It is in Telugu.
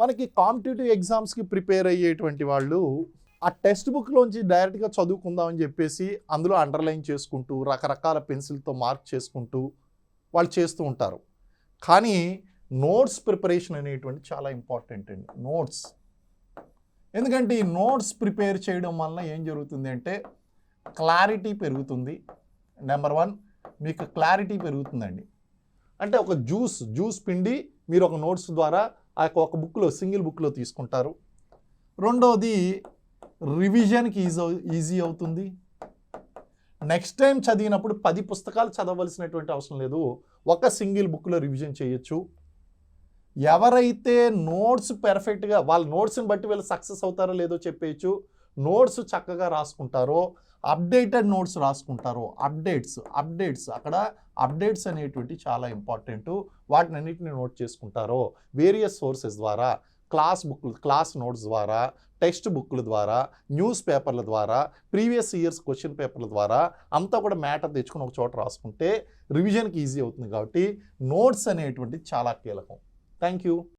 మనకి కాంపిటేటివ్ ఎగ్జామ్స్కి ప్రిపేర్ అయ్యేటువంటి వాళ్ళు ఆ టెక్స్ట్ బుక్లోంచి డైరెక్ట్గా చదువుకుందామని చెప్పేసి అందులో అండర్లైన్ చేసుకుంటూ రకరకాల పెన్సిల్తో మార్క్ చేసుకుంటూ వాళ్ళు చేస్తూ ఉంటారు. కానీ నోట్స్ ప్రిపరేషన్ అనేటువంటి చాలా ఇంపార్టెంట్ అండి. నోట్స్, ఎందుకంటే ఈ నోట్స్ ప్రిపేర్ చేయడం వల్ల ఏం జరుగుతుంది అంటే క్లారిటీ పెరుగుతుంది. నెంబర్ 1 మీకు క్లారిటీ పెరుగుతుందండి. అంటే ఒక జ్యూస్ పిండి మీరు ఒక నోట్స్ ద్వారా ఆ ఒక బుక్లో సింగిల్ బుక్లో తీసుకుంటారు. రెండోది రివిజన్కి ఈజీ అవుతుంది. నెక్స్ట్ టైం చదివినప్పుడు 10 పుస్తకాలు చదవలసినటువంటి అవసరం లేదు, ఒక సింగిల్ బుక్లో రివిజన్ చేయొచ్చు. ఎవరైతే నోట్స్ పెర్ఫెక్ట్గా వాళ్ళ నోట్స్ని బట్టి వీళ్ళు సక్సెస్ అవుతారో లేదో చెప్పేయచ్చు. నోట్స్ చక్కగా రాసుకుంటారో, అప్డేటెడ్ నోట్స్ రాసుకుంటారో, అప్డేట్స్ అక్కడ అప్డేట్స్ అనేటువంటి చాలా ఇంపార్టెంట్. వాటిని అన్నిటిని నోట్ చేసుకుంటారో వేరియస్ సోర్సెస్ ద్వారా, క్లాస్ నోట్స్ ద్వారా, టెక్స్ట్ బుక్ల ద్వారా, న్యూస్ పేపర్ల ద్వారా, ప్రీవియస్ ఇయర్స్ క్వశ్చన్ పేపర్ల ద్వారా అంతా కూడా మ్యాటర్ తెచ్చుకుని ఒక చోట రాసుకుంటే రివిజన్కి ఈజీ అవుతుంది. కాబట్టి నోట్స్ అనేటువంటిది చాలా కీలకం. Thank you.